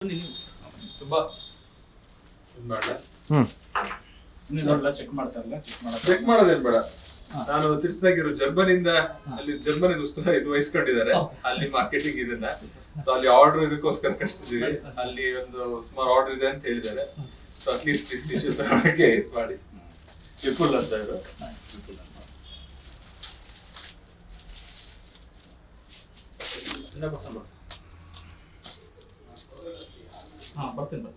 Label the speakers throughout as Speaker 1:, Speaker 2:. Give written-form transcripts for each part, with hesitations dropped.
Speaker 1: ತುಂಬಾ ಮಾಡಲ
Speaker 2: ಚೆಕ್ ಮಾಡ್ತಾರಲ್ಲ
Speaker 1: ಚೆಕ್ ಮಾಡೋದೇನ್ ಬೇಡ. ನಾನು ತಿರ್ಸ್ದಾಗಿರೋ ಜರ್ಮನಿಂದ ಅಲ್ಲಿ ಜರ್ಮನಿ ಇದು ವಹಿಸ್ಕೊಂಡಿದ್ದಾರೆ ಅಲ್ಲಿ ಮಾರ್ಕೆಟಿಂಗ್ ಇದನ್ನ. ಸೊ ಅಲ್ಲಿ ಆರ್ಡರ್ ಇದಕ್ಕೋಸ್ಕರ ಕಳಿಸ್ತಿದೀವಿ. ಅಲ್ಲಿ ಒಂದು ಸುಮಾರು ಆರ್ಡರ್ ಇದೆ ಅಂತ ಹೇಳಿದ್ದಾರೆ. ಸೊ ಅಟ್ಲೀಸ್ಟ್ ಹಾಗೆ ಇದು ಮಾಡಿ ವಿಪುಲ್ ಅಂತ ಇವರು
Speaker 2: ಬರ್ತೀನಿ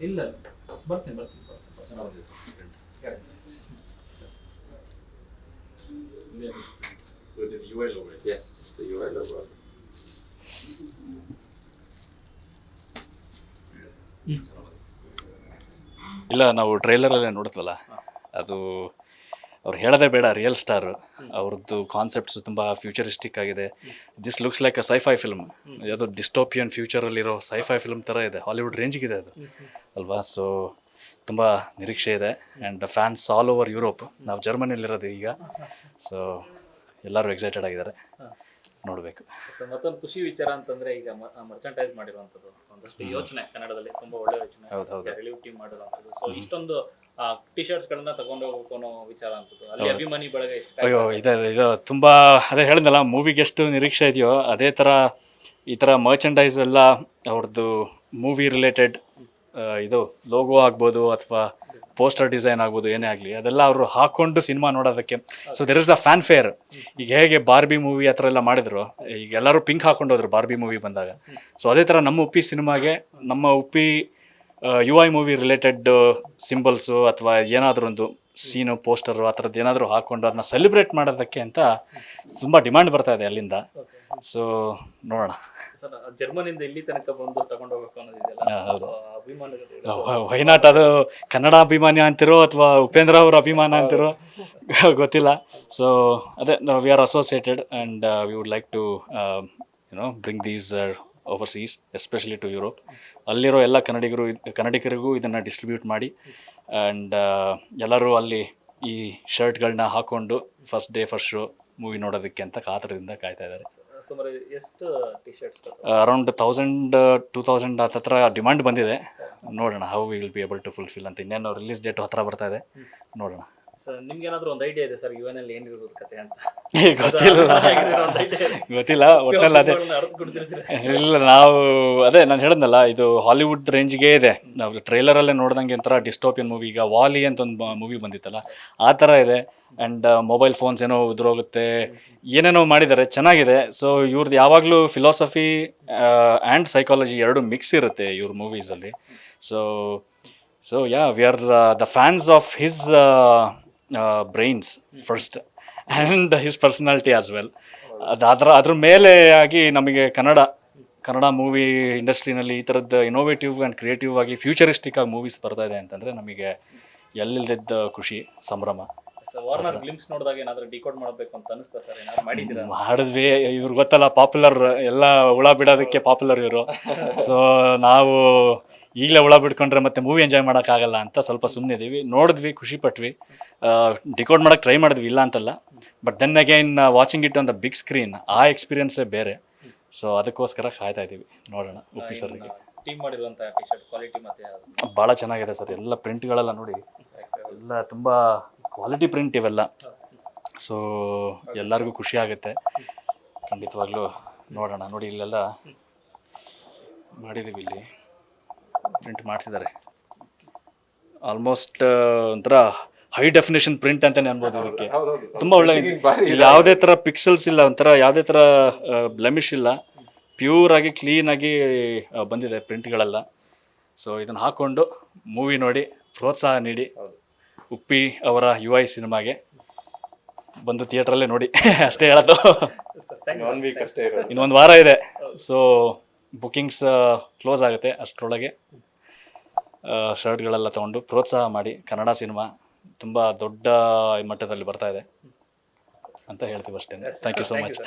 Speaker 2: ಇಲ್ಲ ಬರ್ತೀನಿ
Speaker 1: with the UI logo. Yes, just the UI logo.
Speaker 3: ಇಲ್ಲ ನಾವು ಟ್ರೈಲರಲ್ಲೇ ನೋಡಿದ್ವಲ್ಲ, ಅದು ಅವ್ರು ಹೇಳೋದೇ ಬೇಡ, ರಿಯಲ್ ಸ್ಟಾರ್. ಅವ್ರದ್ದು ಕಾನ್ಸೆಪ್ಟ್ಸ್ ತುಂಬ ಫ್ಯೂಚರಿಸ್ಟಿಕ್ ಆಗಿದೆ. This looks like a sci-fi film. ಯಾವುದೋ ಡಿಸ್ಟೋಪಿಯನ್ ಫ್ಯೂಚರಲ್ಲಿರೋ ಸೈಫೈ ಫಿಲ್ಮ್ ಥರ ಇದೆ, ಹಾಲಿವುಡ್ ರೇಂಜಿಗಿದೆ ಅದು ಅಲ್ವಾ. ಸೊ ತುಂಬ ನಿರೀಕ್ಷೆ ಇದೆ. And fans all over Europe. ನಾವು ಜರ್ಮನಿಯಲ್ಲಿರೋದು ಈಗ, ಸೊ ಎಲ್ಲರೂ ಎಕ್ಸೈಟೆಡ್ ಆಗಿದ್ದಾರೆ, ನೋಡಬೇಕು.
Speaker 4: ಮತ್ತೊಂದು ಖುಷಿ ವಿಚಾರ ಅಂತಂದ್ರೆ ಈಗ ಮರ್ಚೆಂಟೈಸ್ ಮಾಡಿರುವಂಥದ್ದು ಒಂದಷ್ಟು ಯೋಚನೆ ಕನ್ನಡದಲ್ಲಿ ತುಂಬಾ ಒಳ್ಳೆ ಯೋಚನೆ. ಹೌದು, ರಿಲೀವ್ ಟೀಮ್ ಮಾಡಿರುವಂಥದ್ದು. ಸೊ ಇಷ್ಟೊಂದು ಟಿ ಶರ್ಟ್ಸ್ ಗಳನ್ನ ತಗೊಂಡು ಹೋಗ್ಬೇಕು ಅನ್ನೋ ವಿಚಾರ ಅಂತದ್ದು ಅಲ್ಲಿ ಅಭಿಮಾನಿ ಬಳಗ.
Speaker 3: ಅಯ್ಯೋ ಇದು ತುಂಬ, ಅದೇ ಹೇಳಿದ್ನಲ್ಲ, ಮೂವಿಗೆ ಎಷ್ಟು ನಿರೀಕ್ಷೆ ಇದೆಯೋ ಅದೇ ಥರ ಈ ಥರ ಮರ್ಚೆಂಡೈಸ್ ಎಲ್ಲ ಅವ್ರದ್ದು ಮೂವಿ ರಿಲೇಟೆಡ್ ಇದು ಲೋಗೋ ಆಗ್ಬೋದು ಅಥವಾ ಪೋಸ್ಟರ್ ಡಿಸೈನ್ ಆಗ್ಬೋದು, ಏನೇ ಆಗಲಿ ಅದೆಲ್ಲ ಅವರು ಹಾಕ್ಕೊಂಡು ಸಿನಿಮಾ ನೋಡೋದಕ್ಕೆ. So there is the fan fair. ಈಗ ಹೇಗೆ ಬಾರ್ಬಿ ಮೂವಿ ಆ ಥರ ಎಲ್ಲ ಮಾಡಿದ್ರು, ಈಗ ಎಲ್ಲರೂ ಪಿಂಕ್ ಹಾಕೊಂಡು ಹೋದ್ರು ಬಾರ್ಬಿ ಮೂವಿ ಬಂದಾಗ. ಸೊ ಅದೇ ಥರ ನಮ್ಮ ಉಪ್ಪಿ ಸಿನಿಮಾಗೆ ನಮ್ಮ Uppi UI movie related symbols ಅಥವಾ ಏನಾದರೂ ಒಂದು ಸೀನು, ಪೋಸ್ಟರು ಆ ಥರದ್ದು ಏನಾದರೂ ಹಾಕ್ಕೊಂಡು ಅದನ್ನ ಸೆಲೆಬ್ರೇಟ್ ಮಾಡೋದಕ್ಕೆ ಅಂತ ತುಂಬ ಡಿಮ್ಯಾಂಡ್ ಬರ್ತಾ ಇದೆ ಅಲ್ಲಿಂದ. ಸೊ ನೋಡೋಣ.
Speaker 4: ಜರ್ಮನಿಂದ ಇಲ್ಲಿ ತನಕ ಬಂದು ತಗೊಂಡು ಹೋಗ್ಬೇಕು ಅನ್ನೋದಿದೆಯಲ್ಲ,
Speaker 3: ಹೌದು,
Speaker 4: ಅಭಿಮಾನ
Speaker 3: ವೈನಾಟ್. ಅದು ಕನ್ನಡ ಅಭಿಮಾನಿ ಅಂತಿರೋ ಅಥವಾ ಉಪೇಂದ್ರ ಅವ್ರ ಅಭಿಮಾನ ಅಂತಿರೋ ಗೊತ್ತಿಲ್ಲ. ಸೊ ಅದೇ we are associated and we would like to bring these overseas, especially to Europe. ಅಲ್ಲಿರೋ ಎಲ್ಲ ಕನ್ನಡಿಗರಿಗೂ ಇದನ್ನು ಡಿಸ್ಟ್ರಿಬ್ಯೂಟ್ ಮಾಡಿ ಆ್ಯಂಡ್ ಎಲ್ಲರೂ ಅಲ್ಲಿ ಈ ಶರ್ಟ್ಗಳನ್ನ ಹಾಕ್ಕೊಂಡು first day first show movie ನೋಡೋದಕ್ಕೆ ಅಂತ ಕಾತರದಿಂದ ಕಾಯ್ತಾ ಇದ್ದಾರೆ.
Speaker 4: ಸುಮಾರು ಎಷ್ಟು ಟಿ ಶರ್ಟ್ಸ್?
Speaker 3: ಅರೌಂಡ್ 1000-2000 ಹತ್ರ ಡಿಮಾಂಡ್ ಬಂದಿದೆ. ನೋಡೋಣ how we will be able to fulfil ಅಂತ. ಇನ್ನೇನು ರಿಲೀಸ್ ಡೇಟ್ ಹತ್ರ ಬರ್ತಾ ಇದೆ, ನೋಡೋಣ.
Speaker 4: ಸರ್ ನಿಮ್ಗೆ ಏನಾದರೂ ಒಂದು ಐಡಿಯಾ ಇದೆ ಸರ್ UN ಅಲ್ಲಿ ಏನಿರ್ಬೋದು ಕತೆ ಅಂತ?
Speaker 3: ಗೊತ್ತಿಲ್ಲ ಒಟ್ಟಲ್ಲಿ ಅದೇ ಇಲ್ಲ. ನಾವು ಅದೇ ನಾನು ಹೇಳಿದ್ನಲ್ಲ, ಇದು ಹಾಲಿವುಡ್ ರೇಂಜ್ಗೆ ಇದೆ. ನಾವು ಟ್ರೈಲರಲ್ಲೇ ನೋಡ್ದಂಗೆ ಒಂಥರ ಡಿಸ್ಟೋಪಿಯನ್ ಮೂವಿ. ಈಗ ವಾಲಿ ಅಂತ ಒಂದು ಮೂವಿ ಬಂದಿತ್ತಲ್ಲ, ಆ ಥರ ಇದೆ. ಆ್ಯಂಡ್ ಮೊಬೈಲ್ ಫೋನ್ಸ್ ಏನೋ ಉದುರೋಗುತ್ತೆ, ಏನೇನೋ ಮಾಡಿದ್ದಾರೆ, ಚೆನ್ನಾಗಿದೆ. ಸೊ ಇವ್ರದ್ದು ಯಾವಾಗಲೂ ಫಿಲಾಸಫಿ ಆ್ಯಂಡ್ ಸೈಕಾಲಜಿ ಎರಡು ಮಿಕ್ಸ್ ಇರುತ್ತೆ ಇವ್ರ ಮೂವೀಸಲ್ಲಿ. So we are the fans of his brains first and his personality as well. ಅದ್ರ ಮೇಲೆ ಆಗಿ ನಮಗೆ ಕನ್ನಡ ಮೂವಿ ಇಂಡಸ್ಟ್ರಿನಲ್ಲಿ ಈ ಥರದ್ದು ಇನೋವೇಟಿವ್ ಆ್ಯಂಡ್ ಕ್ರಿಯೇಟಿವ್ ಆಗಿ ಫ್ಯೂಚರಿಸ್ಟಿಕ್ ಆಗಿ ಮೂವೀಸ್ ಬರ್ತಾ ಇದೆ ಅಂತಂದರೆ ನಮಗೆ ಎಲ್ಲಿಲ್ದಿದ್ದ ಖುಷಿ, ಸಂಭ್ರಮ.
Speaker 4: ವಾರ್ನರ್ ಗ್ಲಿಂಪ್ಸ್ ನೋಡಿದಾಗ ಏನಾದರೂ ಡಿಕೋಡ್ ಮಾಡಬೇಕು ಅಂತ ಅನಿಸ್ತಾ ಸರ್? ಏನಾದ್ರು
Speaker 3: ಮಾಡಿದ್ವಿ. ಇವ್ರು ಗೊತ್ತಲ್ಲ, ಪಾಪ್ಯುಲರ್, ಎಲ್ಲ ಹುಳ ಬಿಡೋದಕ್ಕೆ ಪಾಪ್ಯುಲರ್ ಇವರು. ಸೊ ನಾವು ಈಗಲೇ ಹುಳ ಬಿಡ್ಕೊಂಡ್ರೆ ಮತ್ತೆ ಮೂವಿ ಎಂಜಾಯ್ ಮಾಡೋಕ್ಕಾಗಲ್ಲ ಅಂತ ಸ್ವಲ್ಪ ಸುಮ್ಮನಿದ್ದೀವಿ. ನೋಡಿದ್ವಿ, ಖುಷಿ ಪಟ್ವಿ, ಡಿಕೋಡ್ ಮಾಡೋಕ್ಕೆ ಟ್ರೈ ಮಾಡಿದ್ವಿ, ಇಲ್ಲ ಅಂತಲ್ಲ. But then again watching it on the big screen, ಆ ಎಕ್ಸ್ಪೀರಿಯನ್ಸೇ ಬೇರೆ. ಸೊ ಅದಕ್ಕೋಸ್ಕರ ಕಾಯ್ತಾ ಇದ್ದೀವಿ, ನೋಡೋಣ. ಉಪ್ಪಿ ಸರ್ಗೆ
Speaker 4: ಟೀಮ್ ಮಾಡಿರುವಂಥ ಟಿ ಶರ್ಟ್ ಕ್ವಾಲಿಟಿ ಮತ್ತೆ
Speaker 3: ಭಾಳ ಚೆನ್ನಾಗಿದೆ ಸರ್. ಎಲ್ಲ ಪ್ರಿಂಟ್ಗಳೆಲ್ಲ ನೋಡಿ, ಎಲ್ಲ ತುಂಬ ಕ್ವಾಲಿಟಿ ಪ್ರಿಂಟ್ ಇವೆಲ್ಲ. ಸೊ ಎಲ್ಲರಿಗೂ ಖುಷಿ ಆಗುತ್ತೆ ಖಂಡಿತವಾಗ್ಲೂ. ನೋಡೋಣ. ನೋಡಿ ಇಲ್ಲೆಲ್ಲ ಮಾಡಿದ್ದೀವಿ, ಇಲ್ಲಿ ಪ್ರಿಂಟ್ ಮಾಡಿಸಿದ್ದಾರೆ. ಆಲ್ಮೋಸ್ಟ್ ಒಂಥರ ಹೈ ಡೆಫಿನೇಷನ್ ಪ್ರಿಂಟ್ ಅಂತಲೇ ಅನ್ಬೋದು. ಇದಕ್ಕೆ ತುಂಬ ಒಳ್ಳೆ, ಯಾವುದೇ ಥರ ಪಿಕ್ಸಲ್ಸ್ ಇಲ್ಲ, ಒಂಥರ ಯಾವುದೇ ಥರ ಬ್ಲೆಮಿಶ್ ಇಲ್ಲ, ಪ್ಯೂರಾಗಿ ಕ್ಲೀನಾಗಿ ಬಂದಿದೆ ಪ್ರಿಂಟ್ಗಳೆಲ್ಲ. ಸೊ ಇದನ್ನು ಹಾಕ್ಕೊಂಡು ಮೂವಿ ನೋಡಿ ಪ್ರೋತ್ಸಾಹ ನೀಡಿ. ಉಪ್ಪಿ ಅವರ UI ಸಿನಿಮಾಗೆ ಬಂದು ಥಿಯೇಟ್ರಲ್ಲೇ ನೋಡಿ ಅಷ್ಟೇ ಹೇಳೋದು. ಇನ್ನೊಂದು ವಾರ ಇದೆ. ಸೊ ಬುಕ್ಕಿಂಗ್ಸ್ ಕ್ಲೋಸ್ ಆಗುತ್ತೆ, ಅಷ್ಟರೊಳಗೆ ಶರ್ಟ್ಗಳೆಲ್ಲ ತೊಗೊಂಡು ಪ್ರೋತ್ಸಾಹ ಮಾಡಿ. ಕನ್ನಡ ಸಿನಿಮಾ ತುಂಬ ದೊಡ್ಡ ಮಟ್ಟದಲ್ಲಿ ಬರ್ತಾ ಇದೆ ಅಂತ ಹೇಳ್ತೀವಿ ಅಷ್ಟೇ. Thank you so much.